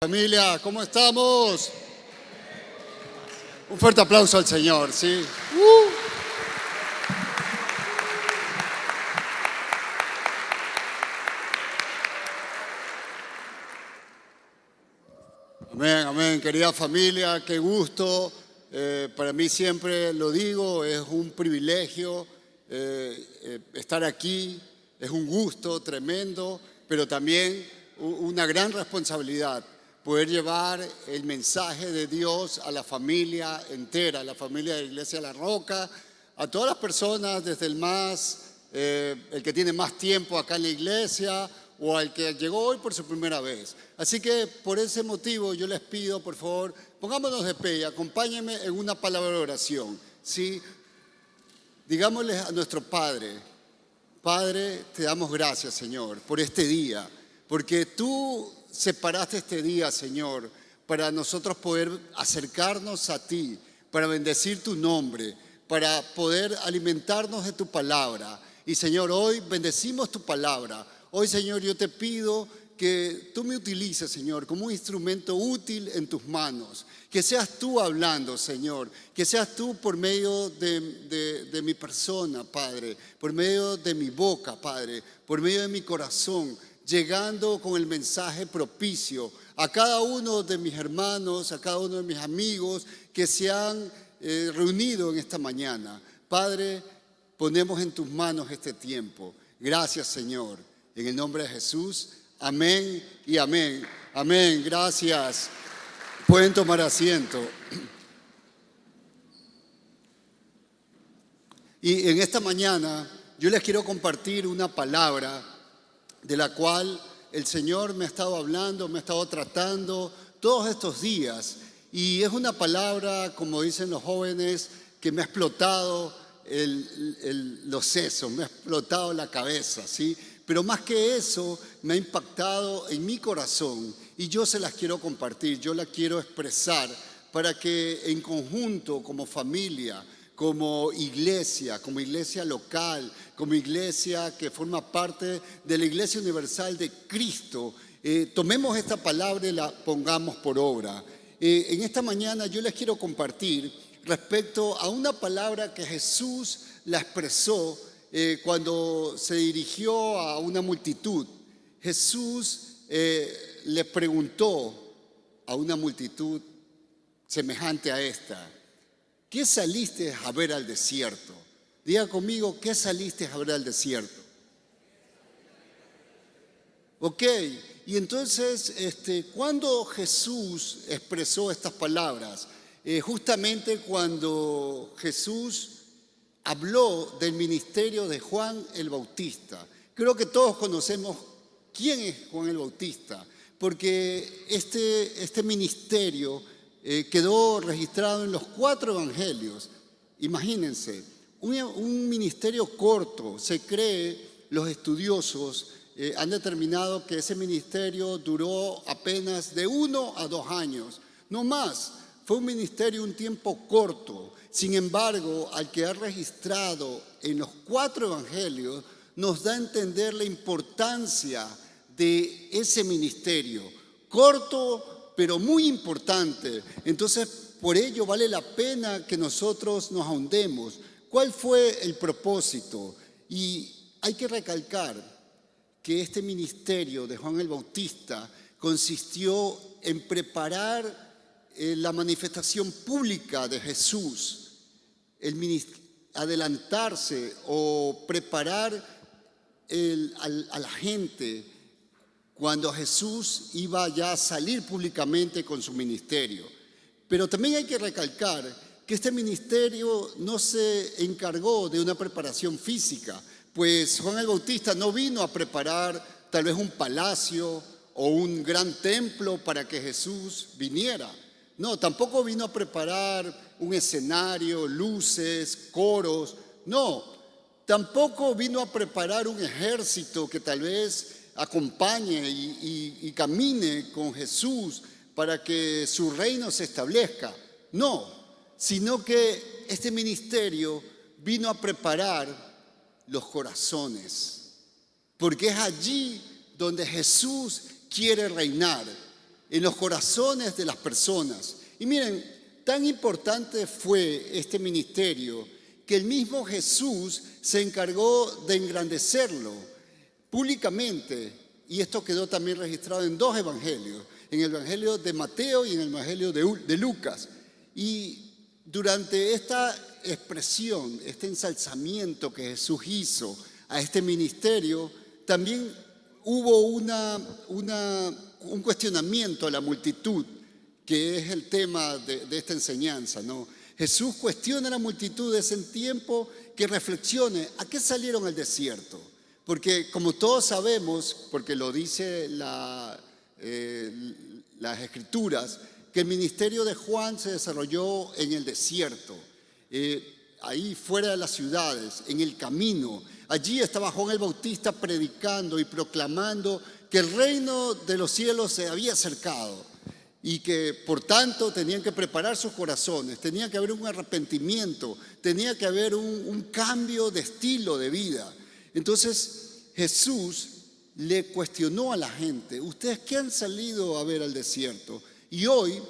Familia, ¿cómo estamos? Un fuerte aplauso al Señor, ¿sí? Amén, amén, querida familia, qué gusto. Para mí siempre lo digo, es un privilegio estar aquí, es un gusto tremendo, pero también una gran responsabilidad poder llevar el mensaje de Dios a la familia entera, a la familia de la Iglesia La Roca, a todas las personas, desde el que tiene más tiempo acá en la iglesia o al que llegó hoy por su primera vez. Así que por ese motivo yo les pido, por favor, pongámonos de pie y acompáñenme en una palabra de oración, ¿sí? Digámosle a nuestro Padre: Padre, te damos gracias, Señor, por este día, porque tú separaste este día, Señor, para nosotros poder acercarnos a ti, para bendecir tu nombre, para poder alimentarnos de tu palabra. Y, Señor, hoy bendecimos tu palabra. Hoy, Señor, yo te pido que tú me utilices, Señor, como un instrumento útil en tus manos. Que seas tú hablando, Señor. Que seas tú por medio de mi persona, Padre. Por medio de mi boca, Padre. Por medio de mi corazón. Llegando con el mensaje propicio a cada uno de mis hermanos, a cada uno de mis amigos que se han reunido en esta mañana. Padre, ponemos en tus manos este tiempo. Gracias, Señor. En el nombre de Jesús. Amén y amén. Amén, gracias. Pueden tomar asiento. Y en esta mañana yo les quiero compartir una palabra de la cual el Señor me ha estado hablando, me ha estado tratando todos estos días. Y es una palabra, como dicen los jóvenes, que me ha explotado los sesos, me ha explotado la cabeza, ¿sí? Pero más que eso, me ha impactado en mi corazón y yo se las quiero compartir, yo la quiero expresar para que en conjunto, como familia, como iglesia local, como iglesia que forma parte de la Iglesia Universal de Cristo, tomemos esta palabra y la pongamos por obra. En esta mañana yo les quiero compartir respecto a una palabra que Jesús la expresó cuando se dirigió a una multitud. Jesús le preguntó a una multitud semejante a esta: ¿qué saliste a ver al desierto? Diga conmigo, ¿qué saliste a ver al desierto? Ok, y entonces, ¿cuándo Jesús expresó estas palabras? Justamente cuando Jesús habló del ministerio de Juan el Bautista. Creo que todos conocemos quién es Juan el Bautista, porque este ministerio quedó registrado en los 4 evangelios. Imagínense, un ministerio corto. Se cree, los estudiosos han determinado que ese ministerio duró apenas de 1 a 2 años, no más. Fue un ministerio un tiempo corto. Sin embargo, al quedar registrado en los 4 evangelios, nos da a entender la importancia de ese ministerio. Corto, pero muy importante. Entonces, por ello vale la pena que nosotros nos ahondemos. ¿Cuál fue el propósito? Y hay que recalcar que este ministerio de Juan el Bautista consistió en preparar la manifestación pública de Jesús, adelantarse o preparar a la gente cuando Jesús iba ya a salir públicamente con su ministerio. Pero también hay que recalcar que este ministerio no se encargó de una preparación física, pues Juan el Bautista no vino a preparar tal vez un palacio o un gran templo para que Jesús viniera. No, tampoco vino a preparar un escenario, luces, coros. No, tampoco vino a preparar un ejército que tal vez acompañe y camine con Jesús para que su reino se establezca. No, sino que este ministerio vino a preparar los corazones, porque es allí donde Jesús quiere reinar. en los corazones de las personas. Y miren, tan importante fue este ministerio que el mismo Jesús se encargó de engrandecerlo públicamente. Y esto quedó también registrado en dos evangelios, en el evangelio de Mateo y en el evangelio de Lucas. Y durante esta expresión, este ensalzamiento que Jesús hizo a este ministerio, también hubo un cuestionamiento a la multitud, que es el tema de esta enseñanza, ¿no? Jesús cuestiona a la multitud de ese tiempo que reflexione a qué salieron al desierto. Porque como todos sabemos, porque lo dice las Escrituras, que el ministerio de Juan se desarrolló en el desierto, ahí fuera de las ciudades, en el camino. Allí estaba Juan el Bautista predicando y proclamando que el reino de los cielos se había acercado y que por tanto tenían que preparar sus corazones, tenía que haber un arrepentimiento, tenía que haber un cambio de estilo de vida. Entonces Jesús le cuestionó a la gente: ¿ustedes qué han salido a ver al desierto? Y hoy,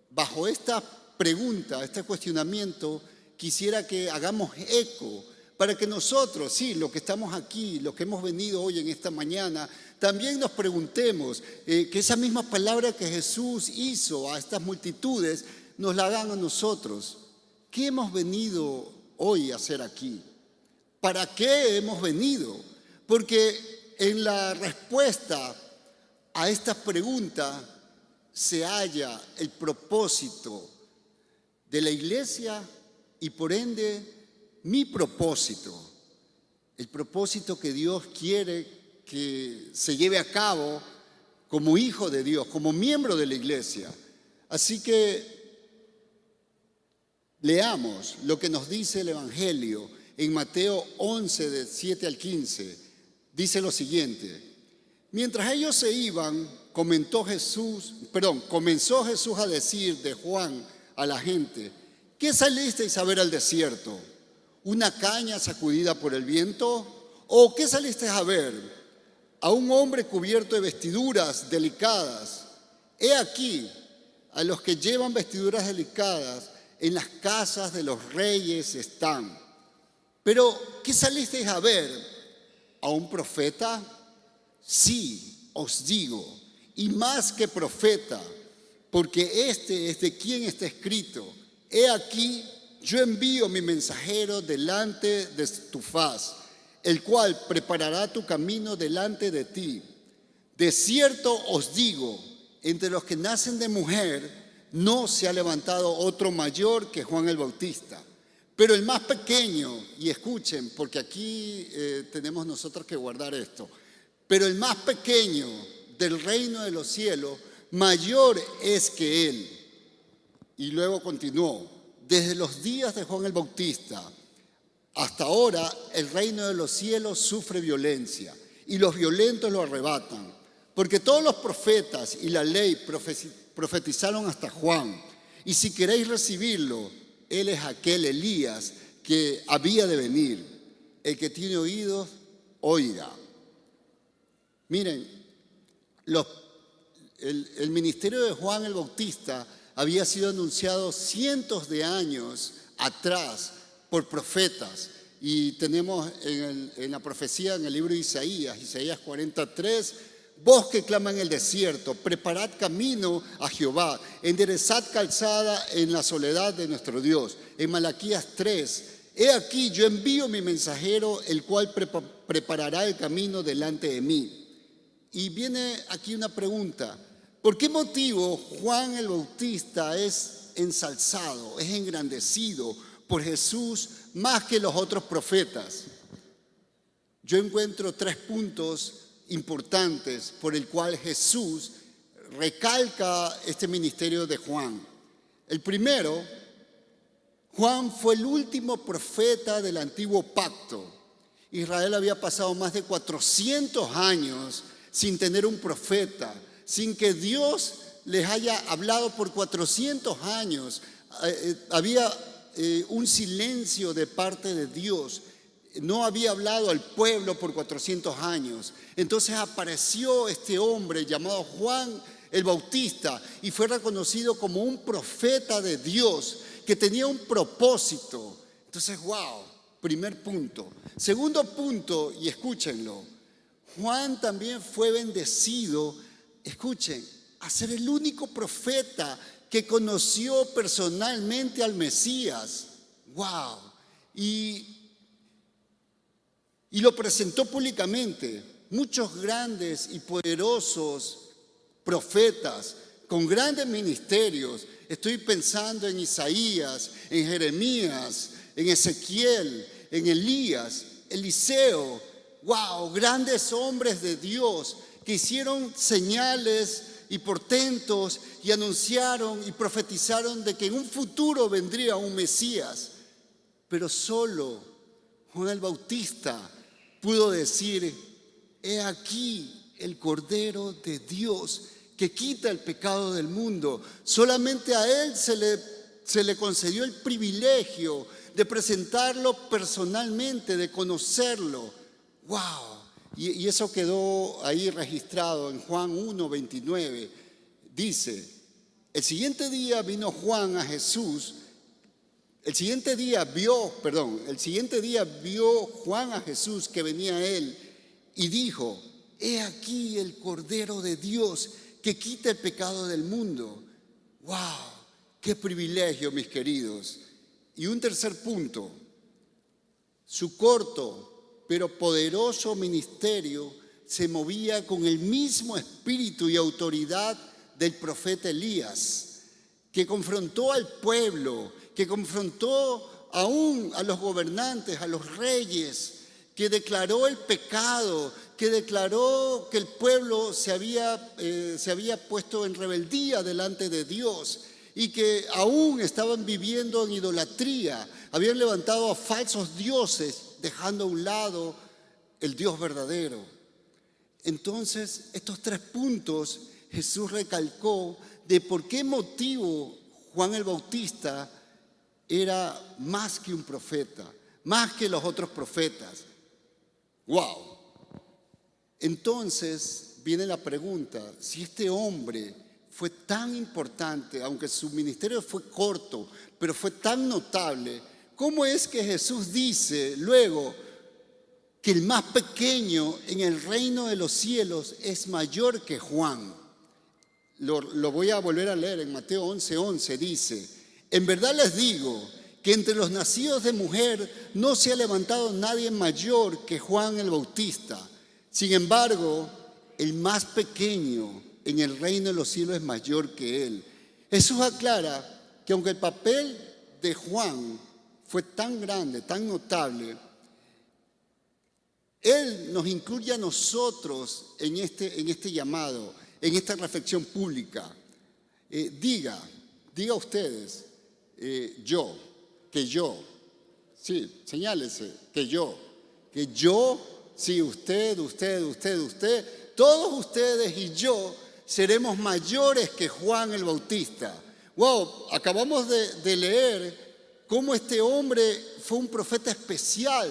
bajo esta pregunta, este cuestionamiento, quisiera que hagamos eco para que nosotros, sí, los que estamos aquí, los que hemos venido hoy en esta mañana, también nos preguntemos que esa misma palabra que Jesús hizo a estas multitudes nos la hagan a nosotros. ¿Qué hemos venido hoy a hacer aquí? ¿Para qué hemos venido? Porque en la respuesta a esta pregunta se halla el propósito de la iglesia y por ende mi propósito, el propósito que Dios quiere que se lleve a cabo como hijo de Dios, como miembro de la iglesia. Así que leamos lo que nos dice el Evangelio en Mateo 11, de 7 al 15. Dice lo siguiente: mientras ellos se iban, comenzó Jesús a decir de Juan a la gente: ¿qué salisteis a ver al desierto? ¿Una caña sacudida por el viento? ¿O qué salisteis a ver? ¿A un hombre cubierto de vestiduras delicadas? He aquí, a los que llevan vestiduras delicadas en las casas de los reyes están. Pero, ¿qué salisteis a ver? ¿A un profeta? Sí, os digo, y más que profeta, porque este es de quien está escrito: he aquí, yo envío mi mensajero delante de tu faz, el cual preparará tu camino delante de ti. De cierto os digo, entre los que nacen de mujer, no se ha levantado otro mayor que Juan el Bautista. Pero el más pequeño, y escuchen, porque aquí tenemos nosotros que guardar esto, pero el más pequeño del reino de los cielos, mayor es que él. Y luego continuó: desde los días de Juan el Bautista hasta ahora, el reino de los cielos sufre violencia y los violentos lo arrebatan. Porque todos los profetas y la ley profetizaron hasta Juan. Y si queréis recibirlo, él es aquel Elías que había de venir. El que tiene oídos, oiga. Miren, el ministerio de Juan el Bautista había sido anunciado cientos de años atrás por profetas. Y tenemos en la profecía, en el libro de Isaías 43, voz que clama en el desierto: preparad camino a Jehová, enderezad calzada en la soledad de nuestro Dios. En Malaquías 3, he aquí yo envío mi mensajero, el cual preparará el camino delante de mí. Y viene aquí una pregunta: ¿por qué motivo Juan el Bautista es ensalzado, es engrandecido por Jesús más que los otros profetas? Yo encuentro 3 puntos importantes por el cual Jesús recalca este ministerio de Juan. El primero: Juan fue el último profeta del antiguo pacto. Israel había pasado más de 400 años sin tener un profeta, sin que Dios les haya hablado por 400 años. Había un silencio de parte de Dios. No había hablado al pueblo por 400 años. Entonces apareció este hombre llamado Juan el Bautista, y fue reconocido como un profeta de Dios que tenía un propósito. Entonces, wow, primer punto. Segundo punto, y escúchenlo, Juan también fue bendecido, escuchen, a ser el único profeta que conoció personalmente al Mesías. Wow. Y lo presentó públicamente. Muchos grandes y poderosos profetas con grandes ministerios. Estoy pensando en Isaías, en Jeremías, en Ezequiel, en Elías, Eliseo. Wow, grandes hombres de Dios que hicieron señales y portentos y anunciaron y profetizaron de que en un futuro vendría un Mesías. Pero solo Juan el Bautista pudo decir: he aquí el Cordero de Dios que quita el pecado del mundo. Solamente a él se le concedió el privilegio de presentarlo personalmente, de conocerlo. ¡Wow! Y eso quedó ahí registrado en Juan 1:29. Dice: el siguiente día vino Juan a Jesús. El siguiente día vio Juan a Jesús que venía a él y dijo: he aquí el Cordero de Dios que quita el pecado del mundo. ¡Wow! ¡Qué privilegio, mis queridos! Y un tercer punto: su corto pero poderoso ministerio se movía con el mismo espíritu y autoridad del profeta Elías, que confrontó al pueblo, que confrontó aún a los gobernantes, a los reyes, que declaró el pecado, que declaró que el pueblo se había puesto en rebeldía delante de Dios y que aún estaban viviendo en idolatría, habían levantado a falsos dioses, dejando a un lado el Dios verdadero. Entonces, estos 3 puntos Jesús recalcó de por qué motivo Juan el Bautista era más que un profeta, más que los otros profetas. ¡Wow! Entonces viene la pregunta: si este hombre fue tan importante, aunque su ministerio fue corto, pero fue tan notable, ¿cómo es que Jesús dice luego que el más pequeño en el reino de los cielos es mayor que Juan? Lo voy a volver a leer en Mateo 11:11. Dice: en verdad les digo que entre los nacidos de mujer no se ha levantado nadie mayor que Juan el Bautista. Sin embargo, el más pequeño en el reino de los cielos es mayor que él. Jesús aclara que aunque el papel de Juan fue tan grande, tan notable, él nos incluye a nosotros en este llamado, en esta reflexión pública. Diga ustedes, sí, señálese, que yo, sí, usted, todos ustedes y yo seremos mayores que Juan el Bautista. Wow, acabamos de leer cómo este hombre fue un profeta especial.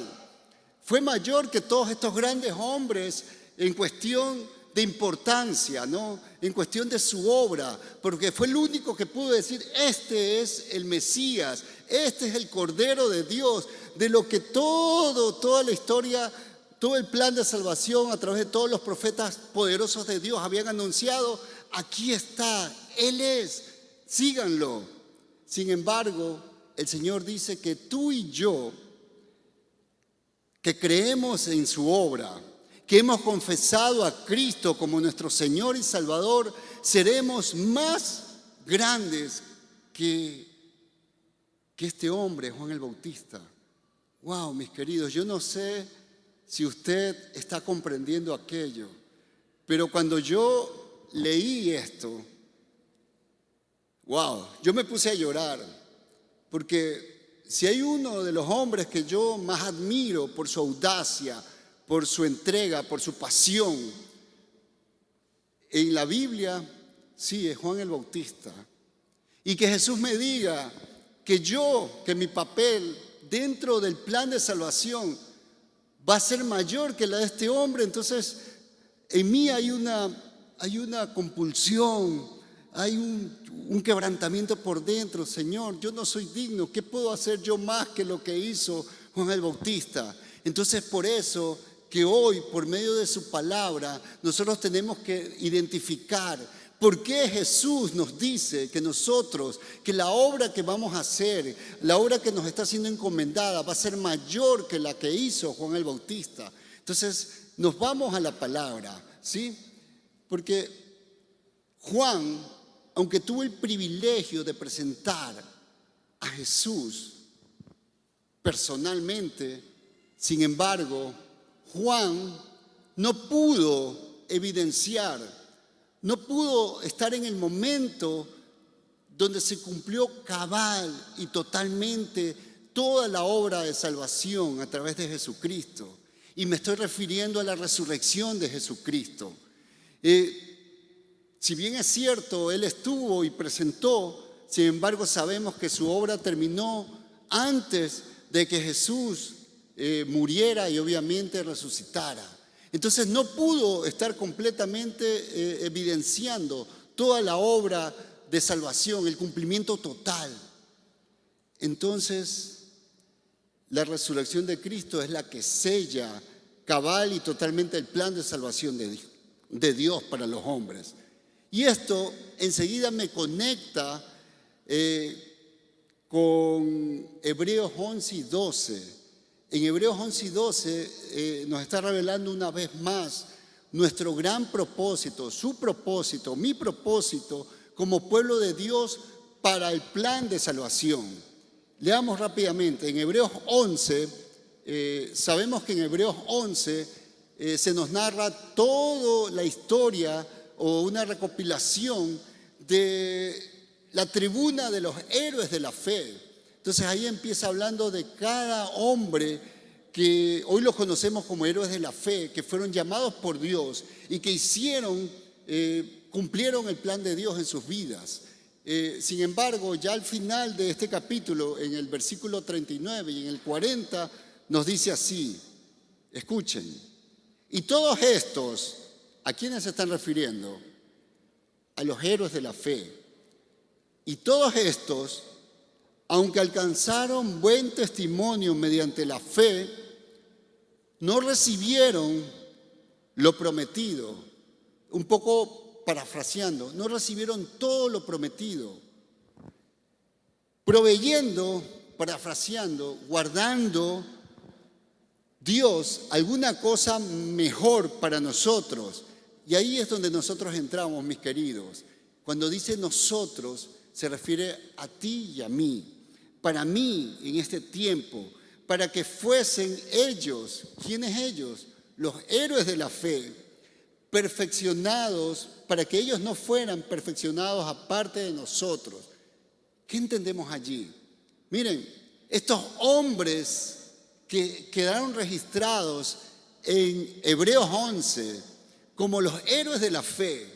Fue mayor que todos estos grandes hombres en cuestión de importancia, ¿no? En cuestión de su obra, porque fue el único que pudo decir: este es el Mesías, este es el Cordero de Dios, de lo que toda la historia, todo el plan de salvación a través de todos los profetas poderosos de Dios habían anunciado. Aquí está, Él es, síganlo. Sin embargo, el Señor dice que tú y yo, que creemos en su obra, que hemos confesado a Cristo como nuestro Señor y Salvador, seremos más grandes que este hombre, Juan el Bautista. Wow, mis queridos, yo no sé si usted está comprendiendo aquello, pero cuando yo leí esto, wow, yo me puse a llorar, porque si hay uno de los hombres que yo más admiro por su audacia, por su entrega, por su pasión, en la Biblia, sí, es Juan el Bautista. Y que Jesús me diga que mi papel dentro del plan de salvación va a ser mayor que la de este hombre. Entonces, en mí hay una hay una compulsión, hay un quebrantamiento por dentro. Señor, yo no soy digno, ¿qué puedo hacer yo más que lo que hizo Juan el Bautista? Entonces, por eso que hoy, por medio de su palabra, nosotros tenemos que identificar por qué Jesús nos dice que nosotros, que la obra que vamos a hacer, la obra que nos está siendo encomendada, va a ser mayor que la que hizo Juan el Bautista. Entonces, nos vamos a la palabra, ¿sí? Porque Juan, aunque tuvo el privilegio de presentar a Jesús personalmente, sin embargo, Juan no pudo evidenciar, no pudo estar en el momento donde se cumplió cabal y totalmente toda la obra de salvación a través de Jesucristo. Y me estoy refiriendo a la resurrección de Jesucristo. Si bien es cierto, Él estuvo y presentó, sin embargo sabemos que su obra terminó antes de que Jesús muriera y obviamente resucitara. Entonces no pudo estar completamente evidenciando toda la obra de salvación, el cumplimiento total. Entonces, la resurrección de Cristo es la que sella cabal y totalmente el plan de salvación de Dios para los hombres. Y esto enseguida me conecta con Hebreos 11 y 12. En Hebreos 11 y 12 nos está revelando una vez más nuestro gran propósito, su propósito, mi propósito como pueblo de Dios para el plan de salvación. Leamos rápidamente. En Hebreos 11, sabemos que en Hebreos 11 se nos narra toda la historia o una recopilación de la tribuna de los héroes de la fe. Entonces ahí empieza hablando de cada hombre que hoy los conocemos como héroes de la fe, que fueron llamados por Dios y que cumplieron el plan de Dios en sus vidas. Sin embargo, ya al final de este capítulo, en el versículo 39 y en el 40, nos dice así, escuchen, y todos estos, ¿a quiénes se están refiriendo? A los héroes de la fe. Y todos estos, aunque alcanzaron buen testimonio mediante la fe, no recibieron lo prometido. Un poco parafraseando, no recibieron todo lo prometido. Proveyendo, parafraseando, guardando Dios alguna cosa mejor para nosotros. Y ahí es donde nosotros entramos, mis queridos. Cuando dice nosotros, se refiere a ti y a mí. Para mí, en este tiempo, para que fuesen ellos, ¿quiénes ellos? Los héroes de la fe, perfeccionados, para que ellos no fueran perfeccionados aparte de nosotros. ¿Qué entendemos allí? Miren, estos hombres que quedaron registrados en Hebreos 11 como los héroes de la fe,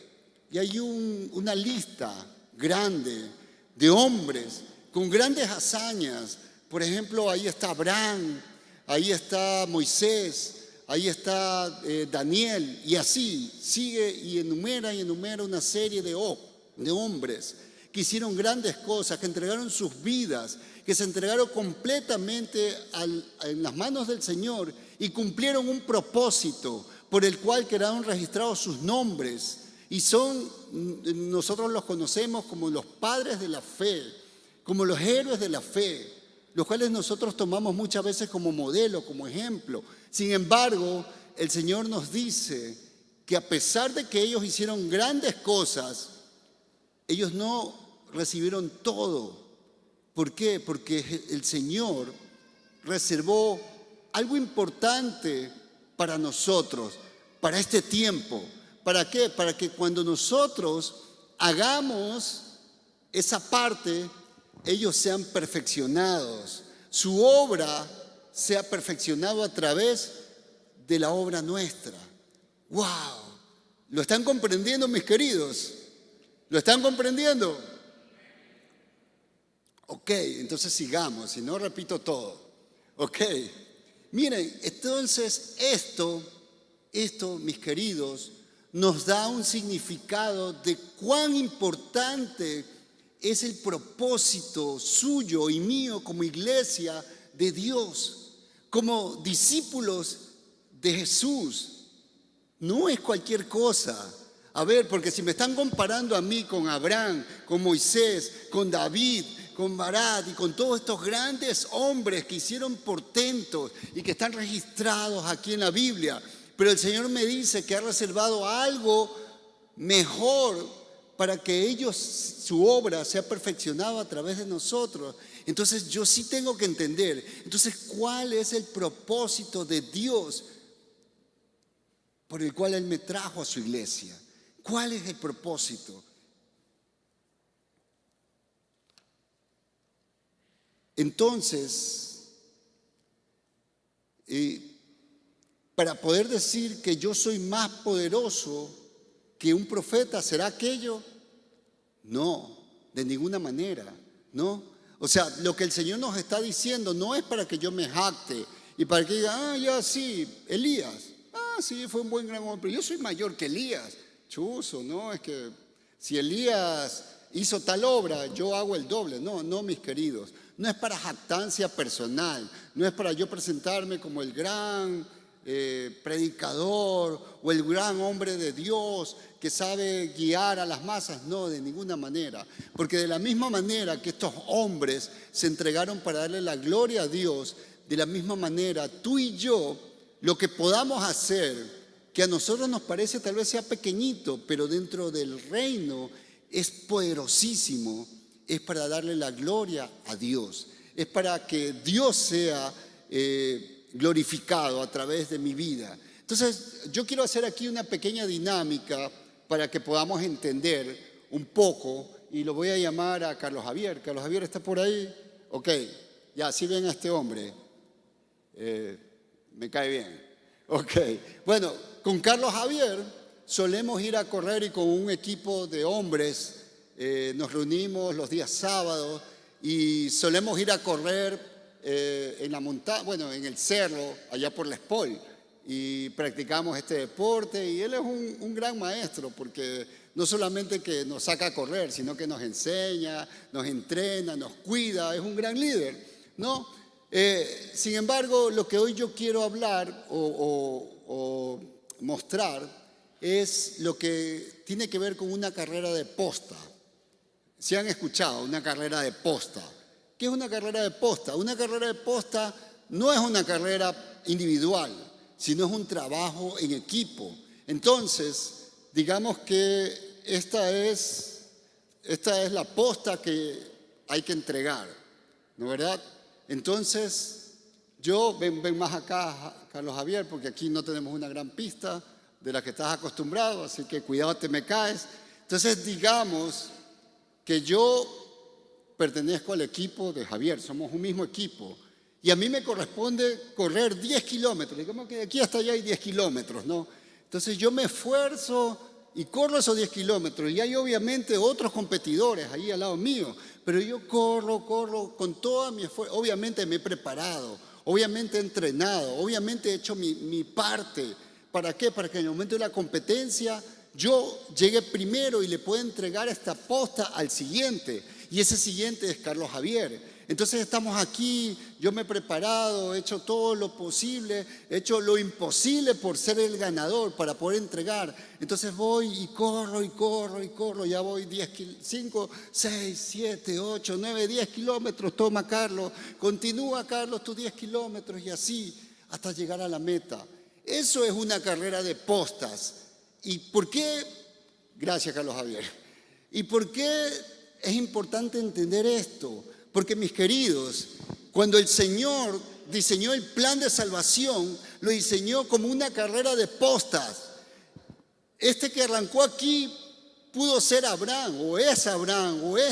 y hay una lista grande de hombres con grandes hazañas. Por ejemplo, ahí está Abraham, ahí está Moisés, ahí está Daniel, y así sigue y enumera una serie de hombres que hicieron grandes cosas, que entregaron sus vidas, que se entregaron completamente en las manos del Señor y cumplieron un propósito por el cual quedaron registrados sus nombres. Y nosotros los conocemos como los padres de la fe, como los héroes de la fe, los cuales nosotros tomamos muchas veces como modelo, como ejemplo. Sin embargo, el Señor nos dice que a pesar de que ellos hicieron grandes cosas, ellos no recibieron todo. ¿Por qué? Porque el Señor reservó algo importante para nosotros, para este tiempo. ¿Para qué? Para que cuando nosotros hagamos esa parte, ellos sean perfeccionados. Su obra sea perfeccionada a través de la obra nuestra. ¡Wow! ¿Lo están comprendiendo, mis queridos? ¿Lo están comprendiendo? Ok, entonces sigamos, si no repito todo. Ok, miren, entonces esto, mis queridos, nos da un significado de cuán importante es el propósito suyo y mío como iglesia de Dios, como discípulos de Jesús. No es cualquier cosa. A ver, porque si me están comparando a mí con Abraham, con Moisés, con David, con Barak y con todos estos grandes hombres que hicieron portentos y que están registrados aquí en la Biblia, pero el Señor me dice que ha reservado algo mejor para que ellos, su obra sea perfeccionada a través de nosotros. Entonces yo sí tengo que entender, entonces, ¿cuál es el propósito de Dios por el cual Él me trajo a su iglesia? ¿Cuál es el propósito? Entonces, para poder decir que yo soy más poderoso que un profeta, ¿será aquello? No, de ninguna manera, ¿no? O sea, lo que el Señor nos está diciendo no es para que yo me jacte y para que diga, ya sí, Elías, sí, fue un buen gran hombre, pero yo soy mayor que Elías. Chuzo, ¿no? Es que si Elías hizo tal obra, yo hago el doble. No, no, mis queridos. No es para jactancia personal, no es para yo presentarme como el gran predicador o el gran hombre de Dios que sabe guiar a las masas. No, de ninguna manera. Porque de la misma manera que estos hombres se entregaron para darle la gloria a Dios, de la misma manera tú y yo, lo que podamos hacer, que a nosotros nos parece tal vez sea pequeñito, pero dentro del reino es poderosísimo, es para darle la gloria a Dios, es para que Dios sea glorificado a través de mi vida. Entonces, yo quiero hacer aquí una pequeña dinámica para que podamos entender un poco, y lo voy a llamar a Carlos Javier. Carlos Javier, ¿está por ahí? Ok, ya, sí ven a este hombre. Me cae bien. Ok, bueno, con Carlos Javier solemos ir a correr y con un equipo de hombres nos reunimos los días sábados y solemos ir a correr en la montaña, bueno, en el cerro, allá por La Espol, y practicamos este deporte y él es un gran maestro porque no solamente que nos saca a correr, sino que nos enseña, nos entrena, nos cuida, es un gran líder, ¿no? Sin embargo, lo que hoy yo quiero hablar o mostrar es lo que tiene que ver con una carrera de posta. ¿Se han escuchado? Una carrera de posta. ¿Qué es una carrera de posta? Una carrera de posta no es una carrera individual, sino es un trabajo en equipo. Entonces, digamos que esta es la posta que hay que entregar, ¿no es verdad? Entonces, ven más acá, Carlos Javier, porque aquí no tenemos una gran pista de la que estás acostumbrado, así que cuidado, te me caes. Entonces, digamos que yo pertenezco al equipo de Javier, somos un mismo equipo, y a mí me corresponde correr 10 kilómetros, digamos que de aquí hasta allá hay 10 kilómetros, ¿no? Entonces, yo me esfuerzo y corro esos 10 kilómetros, y hay obviamente otros competidores ahí al lado mío, pero yo corro con toda mi esfuerzo. Obviamente me he preparado, obviamente he entrenado, obviamente he hecho mi parte. ¿Para qué? Para que en el momento de la competencia yo llegue primero y le pueda entregar esta posta al siguiente. Y ese siguiente es Carlos Javier. Entonces estamos aquí, yo me he preparado, he hecho todo lo posible, he hecho lo imposible por ser el ganador, para poder entregar. Entonces voy y corro, ya voy 5, 6, 7, 8, 9, 10 kilómetros, toma Carlos, continúa Carlos tus 10 kilómetros y así hasta llegar a la meta. Eso es una carrera de postas. ¿Y por qué? Gracias, Carlos Javier. ¿Y por qué es importante entender esto? Porque, mis queridos, cuando el Señor diseñó el plan de salvación, lo diseñó como una carrera de postas. Este que arrancó aquí pudo ser Abraham, o es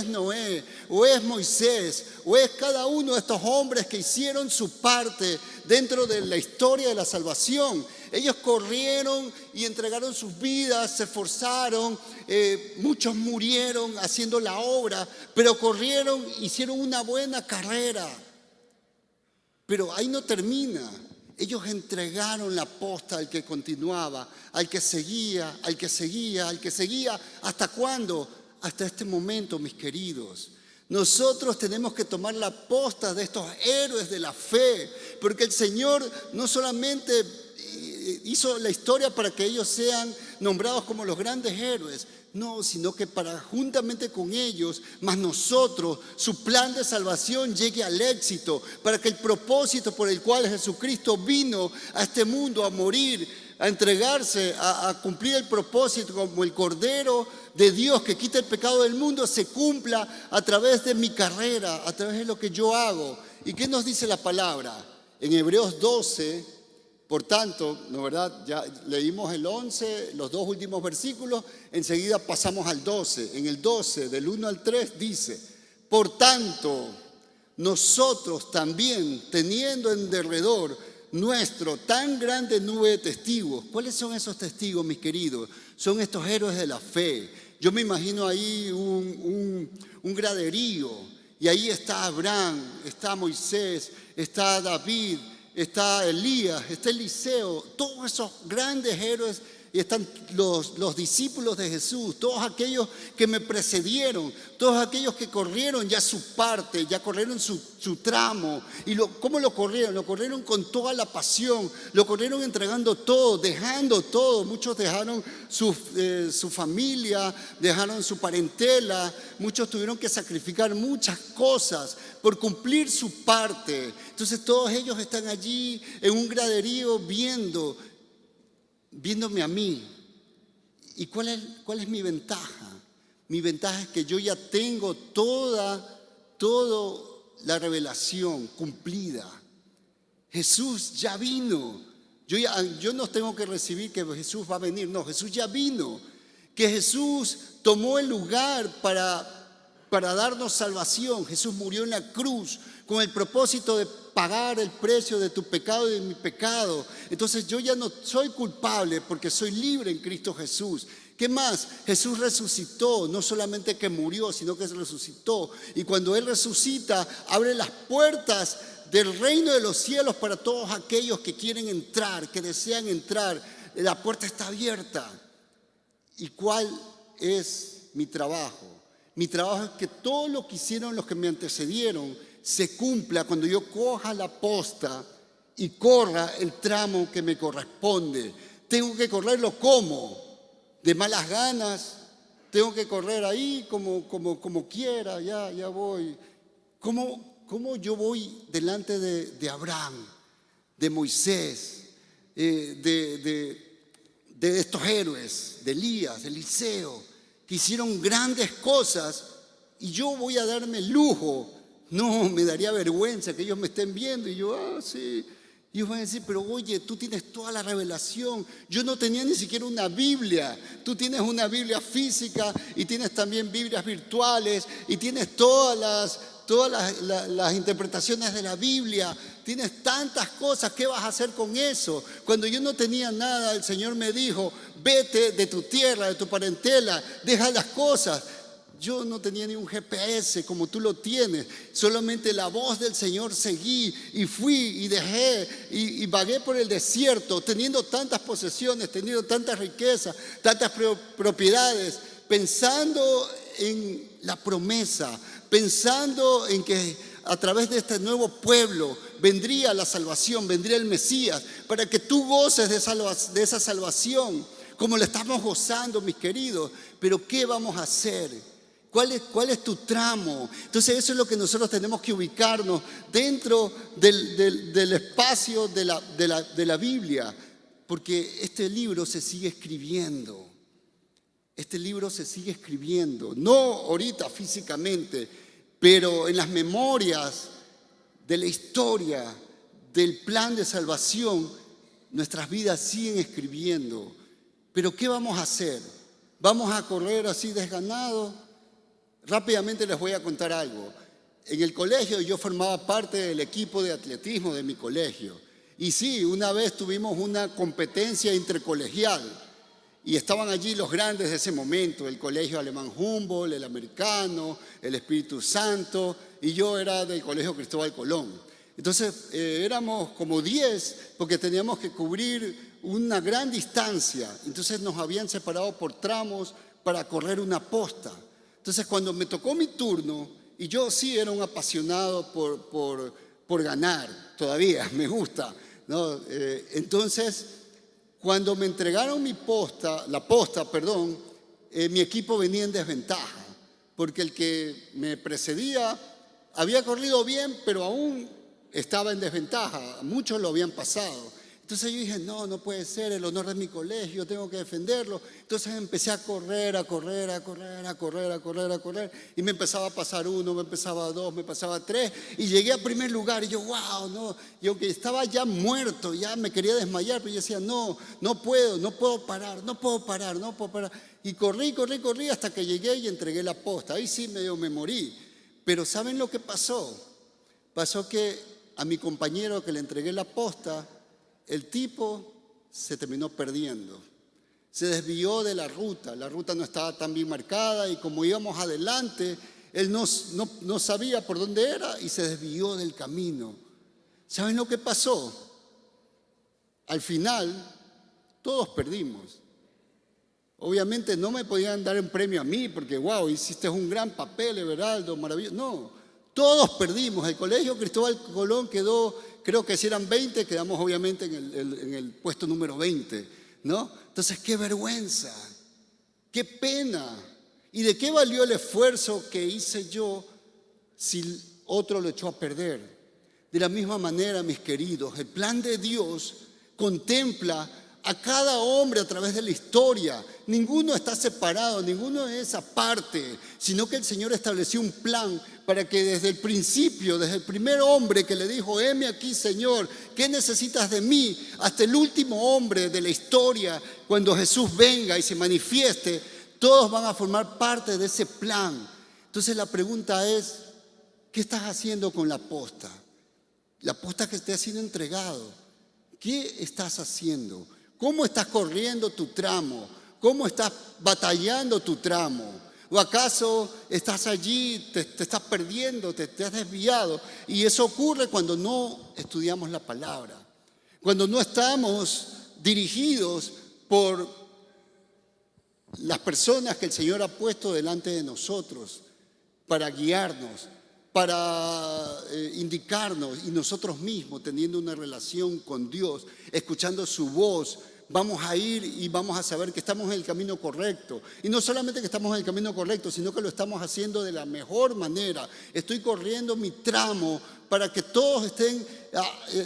Noé, o es Moisés, o es cada uno de estos hombres que hicieron su parte dentro de la historia de la salvación. Ellos corrieron y entregaron sus vidas, se esforzaron, muchos murieron haciendo la obra, pero corrieron, hicieron una buena carrera. Pero ahí no termina. Ellos entregaron la posta al que continuaba, al que seguía, al que seguía, al que seguía. ¿Hasta cuándo? Hasta este momento, mis queridos. Nosotros tenemos que tomar la posta de estos héroes de la fe, porque el Señor no solamente hizo la historia para que ellos sean nombrados como los grandes héroes, no, sino que para juntamente con ellos, más nosotros, su plan de salvación llegue al éxito, para que el propósito por el cual Jesucristo vino a este mundo a morir, a entregarse, a cumplir el propósito como el Cordero de Dios que quita el pecado del mundo, se cumpla a través de mi carrera, a través de lo que yo hago. ¿Y qué nos dice la palabra? En Hebreos 12, por tanto, ¿no verdad? Ya leímos el 11, los dos últimos versículos, enseguida pasamos al 12. En el 12, del 1 al 3, dice: por tanto, nosotros también, teniendo en derredor nuestro tan grande nube de testigos. ¿Cuáles son esos testigos, mis queridos? Son estos héroes de la fe. Yo me imagino ahí un graderío, y ahí está Abraham, está Moisés, está David, está Elías, está Eliseo, todos esos grandes héroes, y están los discípulos de Jesús, todos aquellos que me precedieron, todos aquellos que corrieron ya su parte, ya corrieron su tramo. ¿Y cómo lo corrieron? Lo corrieron con toda la pasión, lo corrieron entregando todo, dejando todo. Muchos dejaron su familia, dejaron su parentela, muchos tuvieron que sacrificar muchas cosas por cumplir su parte. Entonces todos ellos están allí en un graderío viéndome a mí. ¿Y cuál es mi ventaja? Mi ventaja es que yo ya tengo toda la revelación cumplida. Jesús ya vino. Yo no tengo que recibir que Jesús va a venir. No, Jesús ya vino. Que Jesús tomó el lugar para darnos salvación. Jesús murió en la cruz con el propósito de pagar el precio de tu pecado y de mi pecado. Entonces yo ya no soy culpable porque soy libre en Cristo Jesús. ¿Qué más? Jesús resucitó, no solamente que murió, sino que resucitó. Y cuando Él resucita, abre las puertas del reino de los cielos para todos aquellos que quieren entrar, que desean entrar. La puerta está abierta. ¿Y cuál es mi trabajo? Mi trabajo es que todo lo que hicieron los que me antecedieron se cumpla cuando yo coja la posta y corra el tramo que me corresponde. Tengo que correrlo ¿cómo? De malas ganas. Tengo que correr ahí como quiera, ya voy. ¿Cómo yo voy delante de Abraham, de Moisés, de estos héroes, de Elías, de Eliseo, que hicieron grandes cosas, y yo voy a darme el lujo? No, me daría vergüenza que ellos me estén viendo y yo, sí. Y ellos van a decir, pero oye, tú tienes toda la revelación. Yo no tenía ni siquiera una Biblia. Tú tienes una Biblia física y tienes también Biblias virtuales y tienes todas las interpretaciones de la Biblia. Tienes tantas cosas. ¿Qué vas a hacer con eso? Cuando yo no tenía nada, el Señor me dijo, vete de tu tierra, de tu parentela, deja las cosas. Yo no tenía ni un GPS como tú lo tienes, solamente la voz del Señor seguí y fui y dejé y vagué por el desierto, teniendo tantas posesiones, teniendo tantas riquezas, tantas propiedades, pensando en la promesa, pensando en que a través de este nuevo pueblo vendría la salvación, vendría el Mesías, para que tú goces de esa salvación, como la estamos gozando, mis queridos. Pero ¿qué vamos a hacer? ¿Cuál es tu tramo? Entonces eso es lo que nosotros tenemos que ubicarnos dentro del espacio de la Biblia, porque este libro se sigue escribiendo. Este libro se sigue escribiendo, no ahorita físicamente, pero en las memorias de la historia, del plan de salvación, nuestras vidas siguen escribiendo. Pero ¿qué vamos a hacer? ¿Vamos a correr así desganados? Rápidamente les voy a contar algo. En el colegio yo formaba parte del equipo de atletismo de mi colegio. Y sí, una vez tuvimos una competencia intercolegial y estaban allí los grandes de ese momento, el Colegio Alemán Humboldt, el Americano, el Espíritu Santo, y yo era del Colegio Cristóbal Colón. Entonces éramos como 10 porque teníamos que cubrir una gran distancia. Entonces nos habían separado por tramos para correr una posta. Entonces cuando me tocó mi turno, y yo sí era un apasionado por ganar, todavía me gusta, ¿no? Entonces cuando me entregaron la posta, mi equipo venía en desventaja, porque el que me precedía había corrido bien, pero aún estaba en desventaja, muchos lo habían pasado. Entonces yo dije, no puede ser, el honor de mi colegio, tengo que defenderlo. Entonces empecé a correr, y me empezaba a pasar uno, me empezaba dos, me pasaba tres, y llegué a primer lugar, y yo, wow, no, y aunque estaba ya muerto, ya me quería desmayar, pero yo decía, no puedo parar, y corrí hasta que llegué y entregué la posta. Ahí sí medio me morí, pero ¿saben lo que pasó? Pasó que a mi compañero que le entregué la posta, el tipo se terminó perdiendo, se desvió de la ruta no estaba tan bien marcada y como íbamos adelante, él no sabía por dónde era y se desvió del camino. ¿Saben lo que pasó? Al final, todos perdimos. Obviamente no me podían dar un premio a mí porque, wow, hiciste un gran papel, Everaldo, maravilloso. No, todos perdimos. El Colegio Cristóbal Colón quedó, creo que si eran 20, quedamos obviamente en el puesto número 20, ¿no? Entonces, qué vergüenza, qué pena. ¿Y de qué valió el esfuerzo que hice yo si otro lo echó a perder? De la misma manera, mis queridos, el plan de Dios contempla a cada hombre a través de la historia. Ninguno está separado, ninguno es aparte, sino que el Señor estableció un plan para que desde el principio, desde el primer hombre que le dijo, heme aquí, Señor, ¿qué necesitas de mí? Hasta el último hombre de la historia, cuando Jesús venga y se manifieste, todos van a formar parte de ese plan. Entonces la pregunta es, ¿qué estás haciendo con la posta? La posta que te ha sido entregado. ¿Qué estás haciendo? ¿Cómo estás corriendo tu tramo? ¿Cómo estás batallando tu tramo? ¿O acaso estás allí, te estás perdiendo, te has desviado? Y eso ocurre cuando no estudiamos la palabra, cuando no estamos dirigidos por las personas que el Señor ha puesto delante de nosotros para guiarnos, para indicarnos, y nosotros mismos teniendo una relación con Dios, escuchando su voz, vamos a ir y vamos a saber que estamos en el camino correcto. Y no solamente que estamos en el camino correcto, sino que lo estamos haciendo de la mejor manera. Estoy corriendo mi tramo para que todos estén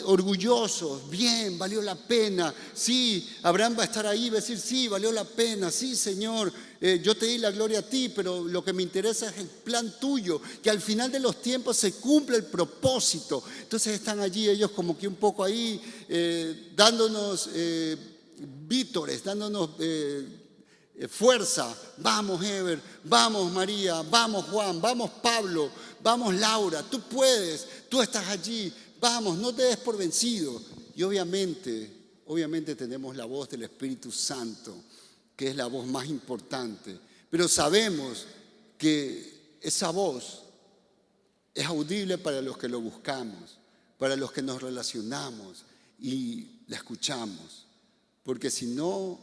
orgullosos. Bien, valió la pena. Sí, Abraham va a estar ahí, va a decir, sí, valió la pena. Sí, Señor, yo te di la gloria a ti, pero lo que me interesa es el plan tuyo, que al final de los tiempos se cumpla el propósito. Entonces están allí ellos como que un poco ahí dándonos vítores, dándonos fuerza. Vamos, Ever, vamos, María, vamos, Juan, vamos, Pablo, vamos, Laura, tú puedes, tú estás allí, vamos, no te des por vencido. Y obviamente tenemos la voz del Espíritu Santo, que es la voz más importante, pero sabemos que esa voz es audible para los que lo buscamos, para los que nos relacionamos y la escuchamos. Porque si no,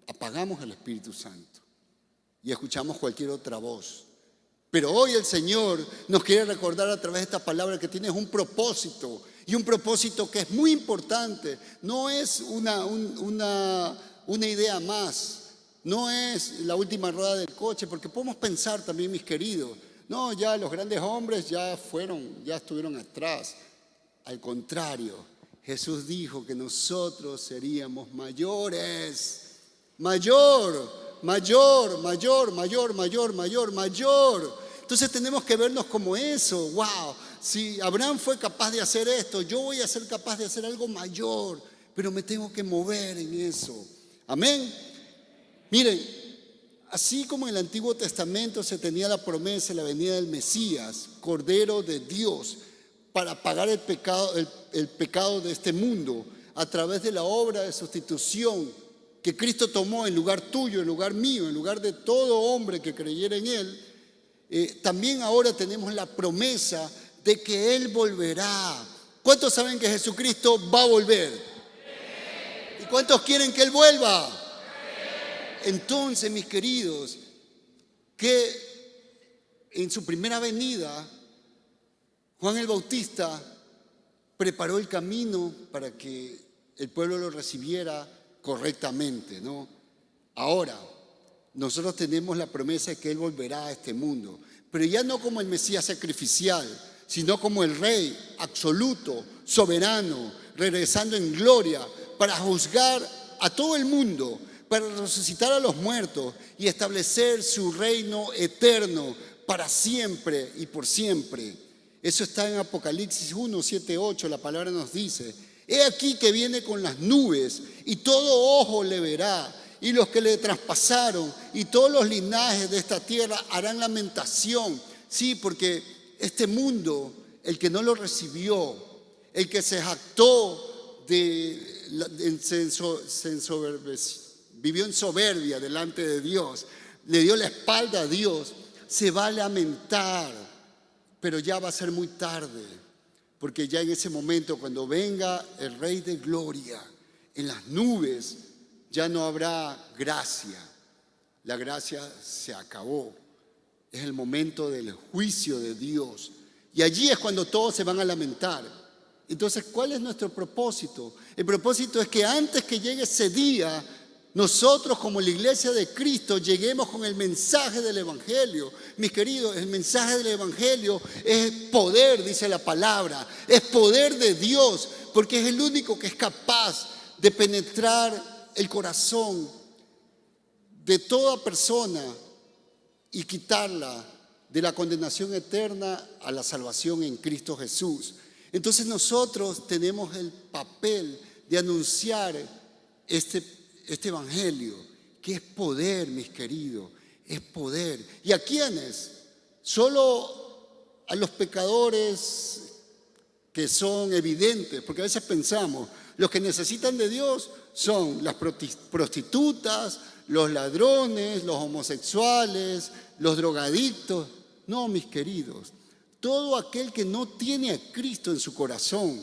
apagamos el Espíritu Santo y escuchamos cualquier otra voz. Pero hoy el Señor nos quiere recordar a través de esta palabra que tienes un propósito, y un propósito que es muy importante. No es una idea más, no es la última rueda del coche, porque podemos pensar también, mis queridos, no, ya los grandes hombres ya estuvieron atrás. Al contrario, Jesús dijo que nosotros seríamos mayores. Entonces tenemos que vernos como eso. Wow, si Abraham fue capaz de hacer esto, yo voy a ser capaz de hacer algo mayor, pero me tengo que mover en eso. Amén. Miren, así como en el Antiguo Testamento se tenía la promesa de la venida del Mesías, Cordero de Dios, para pagar el pecado de este mundo a través de la obra de sustitución que Cristo tomó en lugar tuyo, en lugar mío, en lugar de todo hombre que creyera en Él, también ahora tenemos la promesa de que Él volverá ¿Cuántos saben que Jesucristo va a volver? ¿Y cuántos quieren que Él vuelva? Entonces, mis queridos, que en su primera venida, Juan el Bautista preparó el camino para que el pueblo lo recibiera correctamente, ¿no? Ahora, nosotros tenemos la promesa de que Él volverá a este mundo, pero ya no como el Mesías sacrificial, sino como el Rey absoluto, soberano, regresando en gloria para juzgar a todo el mundo, para resucitar a los muertos y establecer su reino eterno para siempre y por siempre. Eso está en Apocalipsis 1, 7, 8, la palabra nos dice: he aquí que viene con las nubes y todo ojo le verá, y los que le traspasaron y todos los linajes de esta tierra harán lamentación. Sí, porque este mundo, el que no lo recibió, el que se jactó vivió en soberbia delante de Dios, le dio la espalda a Dios, se va a lamentar, pero ya va a ser muy tarde, porque ya en ese momento, cuando venga el Rey de Gloria en las nubes, ya no habrá gracia. La gracia se acabó. Es el momento del juicio de Dios. Y allí es cuando todos se van a lamentar. Entonces, ¿cuál es nuestro propósito? El propósito es que antes que llegue ese día, nosotros como la iglesia de Cristo lleguemos con el mensaje del Evangelio. Mis queridos, el mensaje del Evangelio es poder, dice la palabra. Es poder de Dios, porque es el único que es capaz de penetrar el corazón de toda persona y quitarla de la condenación eterna a la salvación en Cristo Jesús. Entonces nosotros tenemos el papel de anunciar este evangelio, que es poder, mis queridos, es poder. ¿Y a quiénes? Solo a los pecadores que son evidentes, porque a veces pensamos, los que necesitan de Dios son las prostitutas, los ladrones, los homosexuales, los drogadictos. No, mis queridos, todo aquel que no tiene a Cristo en su corazón,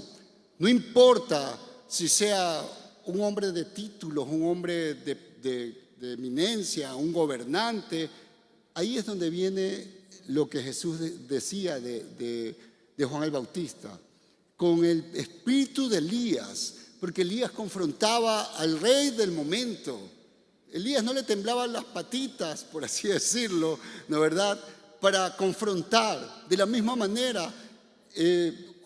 no importa si sea un hombre de títulos, un hombre de eminencia, un gobernante, ahí es donde viene lo que Jesús decía de Juan el Bautista, con el espíritu de Elías, porque Elías confrontaba al rey del momento. Elías no le temblaban las patitas, por así decirlo, ¿no es verdad?, para confrontar. De la misma manera,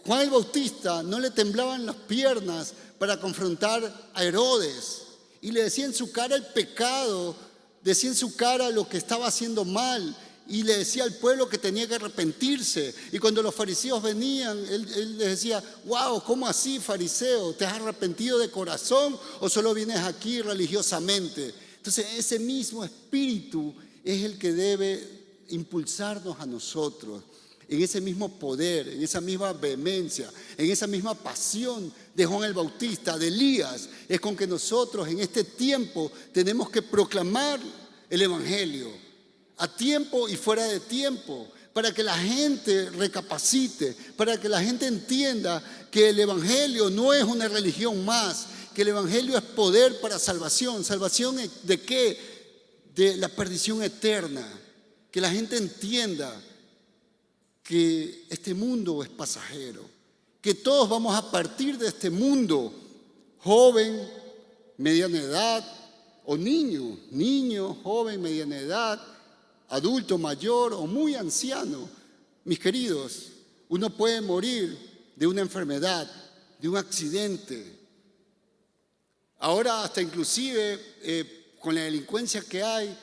Juan el Bautista no le temblaban las piernas para confrontar a Herodes, y le decía en su cara el pecado, decía en su cara lo que estaba haciendo mal, y le decía al pueblo que tenía que arrepentirse. Y cuando los fariseos venían, él les decía: wow, ¿cómo así, fariseo? ¿Te has arrepentido de corazón o solo vienes aquí religiosamente? Entonces ese mismo espíritu es el que debe impulsarnos a nosotros, en ese mismo poder, en esa misma vehemencia, en esa misma pasión de Juan el Bautista, de Elías. Es con que nosotros en este tiempo tenemos que proclamar el Evangelio, a tiempo y fuera de tiempo, para que la gente recapacite, para que la gente entienda que el Evangelio no es una religión más, que el Evangelio es poder para salvación. ¿Salvación de qué? De la perdición eterna. Que la gente entienda que este mundo es pasajero, que todos vamos a partir de este mundo, joven, mediana edad o niño, joven, mediana edad, adulto, mayor o muy anciano. Mis queridos, uno puede morir de una enfermedad, de un accidente. Ahora hasta inclusive con la delincuencia que hay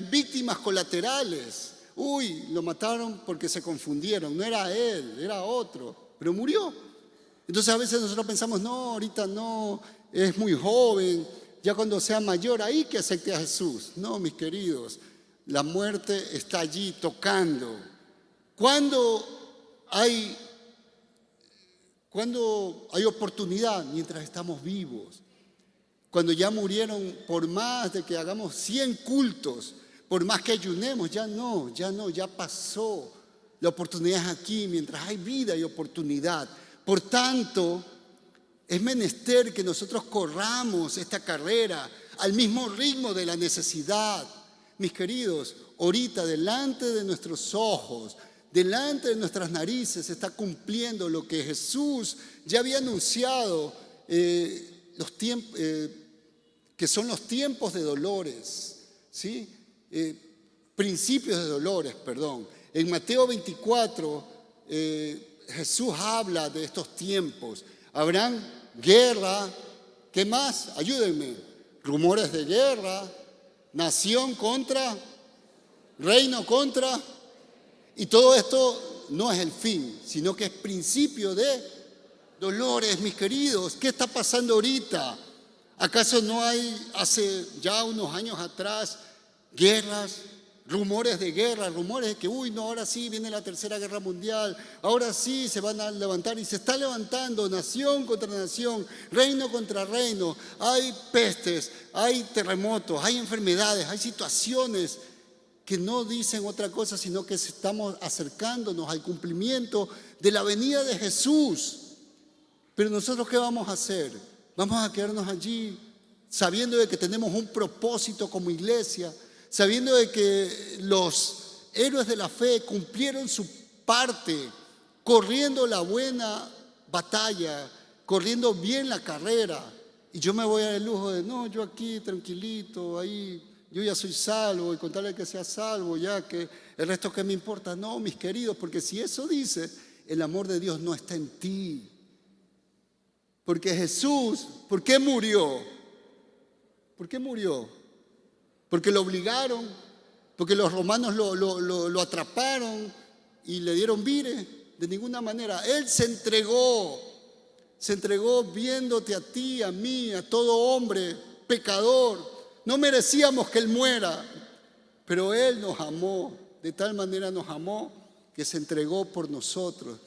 víctimas colaterales. Uy, lo mataron porque se confundieron, no era él, era otro, pero murió. Entonces a veces nosotros pensamos: no, ahorita no, es muy joven, ya cuando sea mayor, ahí que acepte a Jesús. No, mis queridos, la muerte está allí tocando. ¿Cuándo hay oportunidad? Mientras estamos vivos. Cuando ya murieron, por más de que hagamos 100 cultos, por más que ayunemos, ya pasó. La oportunidad es aquí, mientras hay vida y oportunidad. Por tanto, es menester que nosotros corramos esta carrera al mismo ritmo de la necesidad. Mis queridos, ahorita delante de nuestros ojos, delante de nuestras narices, se está cumpliendo lo que Jesús ya había anunciado, que son los tiempos de dolores, ¿sí? Principios de dolores, perdón. En Mateo 24, Jesús habla de estos tiempos. Habrán guerra, ¿qué más? Ayúdenme. Rumores de guerra, nación contra, reino contra. Y todo esto no es el fin, sino que es principio de dolores, mis queridos. ¿Qué está pasando ahorita? ¿Acaso no hay, hace ya unos años atrás, guerras, rumores de guerra, rumores de que, no, ahora sí viene la tercera guerra mundial, ahora sí se van a levantar y se está levantando nación contra nación, reino contra reino? Hay pestes, hay terremotos, hay enfermedades, hay situaciones que no dicen otra cosa, sino que estamos acercándonos al cumplimiento de la venida de Jesús. Pero nosotros, ¿qué vamos a hacer? Vamos a quedarnos allí sabiendo de que tenemos un propósito como iglesia, sabiendo de que los héroes de la fe cumplieron su parte, corriendo la buena batalla, corriendo bien la carrera. Y yo me voy a dar el lujo de, no, yo aquí tranquilito, ahí, yo ya soy salvo, y contarle que sea salvo, ya que el resto que me importa. No, mis queridos, porque si eso dice, el amor de Dios no está en ti. Porque Jesús, ¿por qué murió? ¿Por qué murió? Porque lo obligaron, porque los romanos lo atraparon y le dieron vire. De ninguna manera. Él se entregó viéndote a ti, a mí, a todo hombre pecador. No merecíamos que Él muera, pero Él nos amó, de tal manera nos amó que se entregó por nosotros.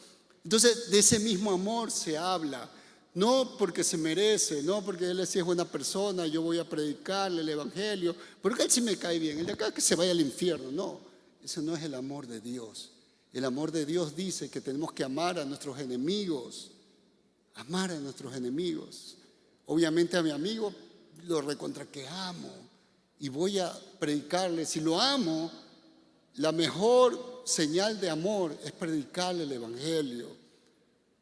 Entonces, de ese mismo amor se habla. No porque se merece, no porque Él sí es buena persona, yo voy a predicarle el evangelio, porque Él sí me cae bien, el de acá que se vaya al infierno. No, ese no es el amor de Dios. El amor de Dios dice que tenemos que amar a nuestros enemigos, amar a nuestros enemigos. Obviamente a mi amigo lo recontra que amo y voy a predicarle. Si lo amo, la mejor señal de amor es predicarle el evangelio.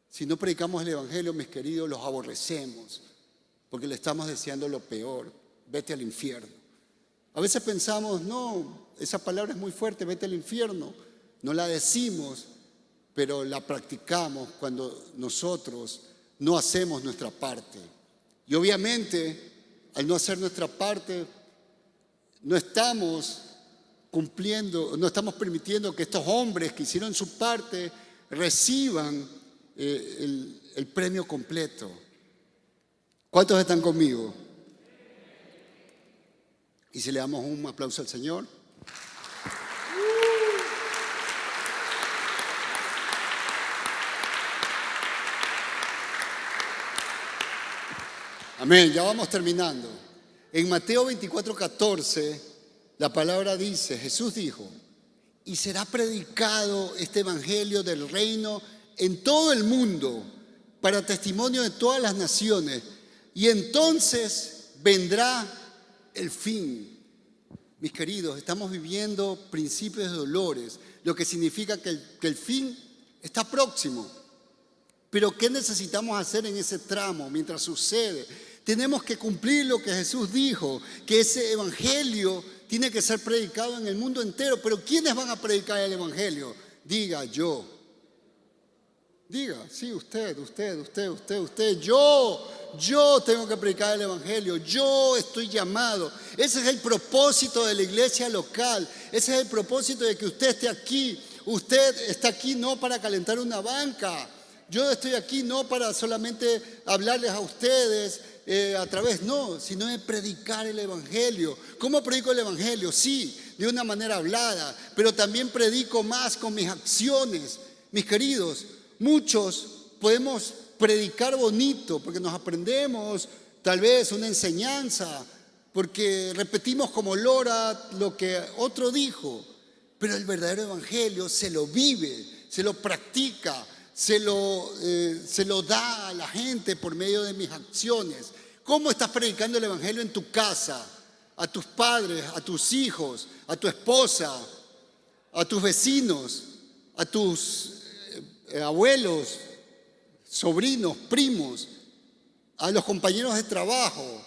Si no predicamos el evangelio, mis queridos, los aborrecemos, porque le estamos deseando lo peor. Vete al infierno. A veces pensamos, no, esa palabra es muy fuerte, vete al infierno. No la decimos, pero la practicamos cuando nosotros no hacemos nuestra parte. Y obviamente, al no hacer nuestra parte, no estamos cumpliendo, no estamos permitiendo que estos hombres que hicieron su parte reciban el premio completo. ¿Cuántos están conmigo? Y si le damos un aplauso al Señor. Amén, ya vamos terminando. En Mateo 24:14, la palabra dice, Jesús dijo, y será predicado este evangelio del reino en todo el mundo para testimonio de todas las naciones, y entonces vendrá el fin. Mis queridos, estamos viviendo principios de dolores, lo que significa que el fin está próximo. Pero ¿qué necesitamos hacer en ese tramo mientras sucede? Tenemos que cumplir lo que Jesús dijo, que ese evangelio tiene que ser predicado en el mundo entero. Pero ¿quiénes van a predicar el evangelio? Diga, yo. Diga, sí, usted, yo tengo que predicar el evangelio, yo estoy llamado. Ese es el propósito de la iglesia local, ese es el propósito de que usted esté aquí. Usted está aquí no para calentar una banca, yo estoy aquí no para solamente hablarles a ustedes a través, no, sino de predicar el evangelio. ¿Cómo predico el evangelio? Sí, de una manera hablada, pero también predico más con mis acciones. Mis queridos, muchos podemos predicar bonito porque nos aprendemos tal vez una enseñanza, porque repetimos como lora lo que otro dijo, pero el verdadero evangelio se lo vive, se lo practica. se lo da a la gente por medio de mis acciones. ¿Cómo estás predicando el evangelio en tu casa? A tus padres, a tus hijos, a tu esposa, a tus vecinos, a tus abuelos, sobrinos, primos, a los compañeros de trabajo,